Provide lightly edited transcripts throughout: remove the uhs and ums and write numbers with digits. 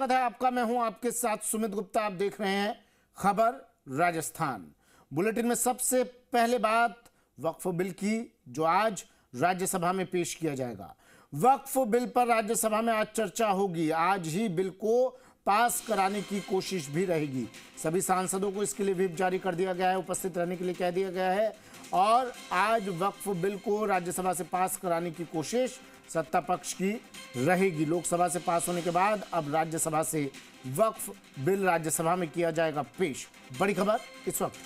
स्वागत है आपका। मैं हूं आपके साथ सुमित गुप्ता। आप देख रहे हैं खबर राजस्थान। बुलेटिन में सबसे पहले बात वक्फ बिल की, जो आज राज्यसभा में पेश किया जाएगा। वक्फ बिल पर राज्यसभा में आज चर्चा होगी। आज ही बिल को पास कराने की कोशिश भी रहेगी। सभी सांसदों को इसके लिए व्हिप जारी कर दिया गया है, उपस्थित रहने के लिए कह दिया गया है। और आज वक्फ बिल को राज्यसभा से पास कराने की कोशिश सत्ता पक्ष की रहेगी। लोकसभा से पास होने के बाद अब राज्यसभा से वक्फ बिल राज्यसभा में किया जाएगा पेश। बड़ी खबर इस वक्त।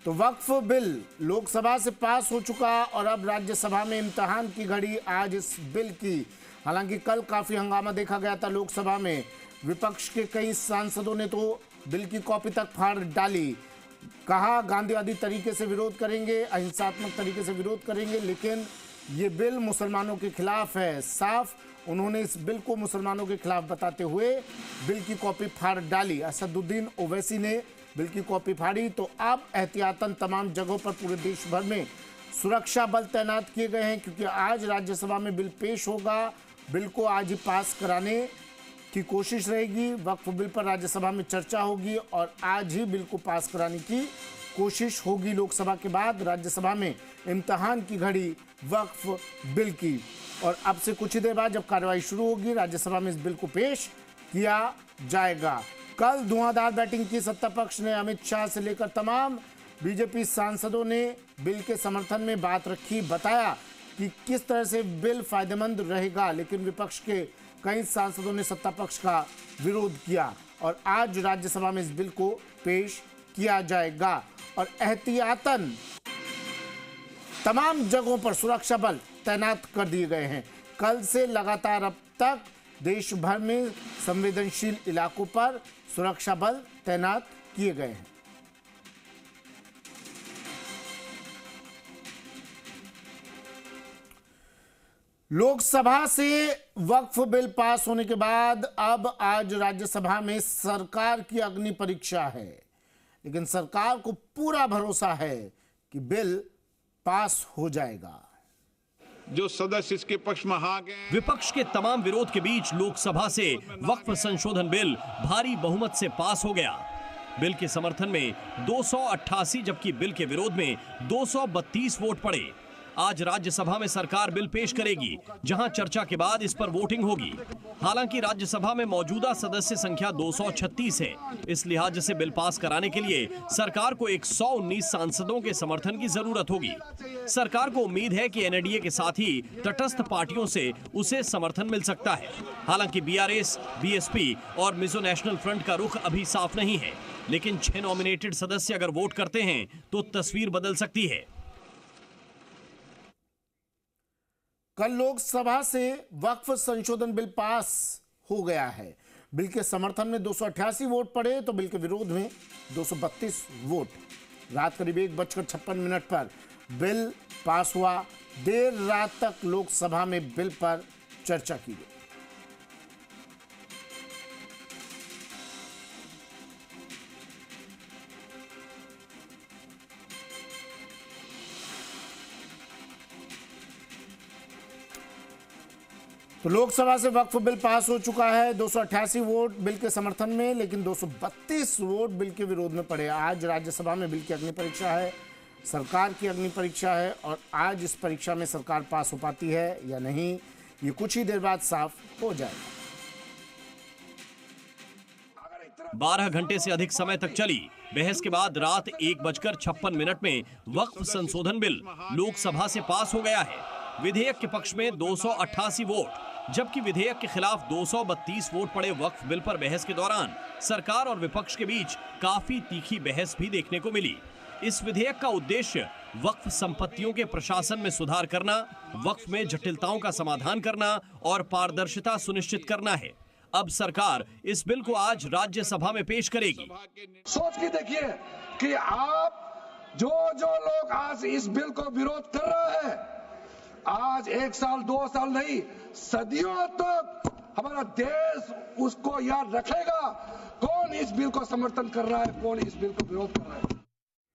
तो वक्फ बिल लोकसभा से पास हो चुका और अब राज्यसभा में इम्तिहान की घड़ी आज इस बिल की। हालांकि कल काफी हंगामा देखा गया था लोकसभा में। विपक्ष के कई सांसदों ने तो बिल की कॉपी तक फाड़ डाली। कहा गांधीवादी तरीके से विरोध करेंगे, अहिंसात्मक तरीके से विरोध करेंगे, लेकिन ये बिल मुसलमानों के खिलाफ है। साफ उन्होंने इस बिल को मुसलमानों के खिलाफ बताते हुए बिल की कॉपी फाड़ डाली। असदुद्दीन ओवैसी ने बिल की कॉपी फाड़ी। तो अब एहतियातन तमाम जगहों पर पूरे देश भर में सुरक्षा बल तैनात किए गए हैं, क्योंकि आज राज्यसभा में बिल पेश होगा। बिल को आज ही पास कराने की कोशिश रहेगी। वक्फ बिल पर राज्यसभा में चर्चा होगी और आज ही बिल को पास कराने की कोशिश होगी। लोकसभा के बाद राज्यसभा में इम्तिहान की घड़ी वक्फ बिल की। और अब से कुछ ही देर बाद जब कार्रवाई शुरू होगी, राज्यसभा में इस बिल को पेश किया जाएगा। कल धुआंधार बैटिंग की सत्ता पक्ष ने। अमित शाह से लेकर तमाम बीजेपी सांसदों ने बिल के समर्थन में बात रखी। बताया कि किस तरह से बिल फायदेमंद रहेगा, लेकिन विपक्ष के कई सांसदों ने सत्ता पक्ष का विरोध किया। और आज राज्यसभा में इस बिल को पेश किया जाएगा। और एहतियातन तमाम जगहों पर सुरक्षा बल तैनात कर दिए गए हैं। कल से लगातार अब तक देश भर में संवेदनशील इलाकों पर सुरक्षा बल तैनात किए गए हैं। लोकसभा से वक्फ बिल पास होने के बाद अब आज राज्यसभा में सरकार की अग्नि परीक्षा है। लेकिन सरकार को पूरा भरोसा है कि बिल पास हो जाएगा। जो सदस्य इसके पक्ष में हाँ गए। विपक्ष के तमाम विरोध के बीच लोकसभा से वक्फ संशोधन बिल भारी बहुमत से पास हो गया। बिल के समर्थन में 288, जबकि बिल के विरोध में 232 वोट पड़े। आज राज्यसभा में सरकार बिल पेश करेगी, जहां चर्चा के बाद इस पर वोटिंग होगी। हालांकि राज्यसभा में मौजूदा सदस्य संख्या 236 है। इस लिहाज से बिल पास कराने के लिए सरकार को 119 सांसदों के समर्थन की जरूरत होगी। सरकार को उम्मीद है कि एनडीए के साथ ही तटस्थ पार्टियों से उसे समर्थन मिल सकता है। हालांकि बीआरएस, बीएसपी और मिजो नेशनल फ्रंट का रुख अभी साफ नहीं है, लेकिन 6 नॉमिनेटेड सदस्य अगर वोट करते हैं तो तस्वीर बदल सकती है। कल लोकसभा से वक्फ संशोधन बिल पास हो गया है। बिल के समर्थन में 288 वोट पड़े तो बिल के विरोध में 232 वोट। रात करीब 1:56 पर बिल पास हुआ। देर रात तक लोकसभा में बिल पर चर्चा की गई। तो लोकसभा से वक्फ बिल पास हो चुका है। 288 वोट बिल के समर्थन में, लेकिन 232 वोट बिल के विरोध में पड़े। आज राज्यसभा में बिल की अग्नि परीक्षा है, सरकार की अग्नि परीक्षा है। और आज इस परीक्षा में सरकार पास हो पाती है या नहीं, ये कुछ ही देर बाद साफ हो जाएगा। 12 घंटे से अधिक समय तक चली बहस के बाद रात 1:56 में वक्फ संशोधन बिल लोकसभा से पास हो गया है। विधेयक के पक्ष में 288 वोट, जबकि विधेयक के खिलाफ 232 वोट पड़े। वक्फ बिल पर बहस के दौरान सरकार और विपक्ष के बीच काफी तीखी बहस भी देखने को मिली। इस विधेयक का उद्देश्य वक्फ संपत्तियों के प्रशासन में सुधार करना, वक्फ में जटिलताओं का समाधान करना और पारदर्शिता सुनिश्चित करना है। अब सरकार इस बिल को आज राज्यसभा में पेश करेगी। सोच के देखिए कि आप जो लोग आज इस बिल को विरोध कर रहे हैं, आज 1 साल 2 साल नहीं, सदियों तक हमारा देश उसको याद रखेगा। कौन इस बिल को समर्थन कर रहा है, कौन इस बिल को विरोध कर रहा है।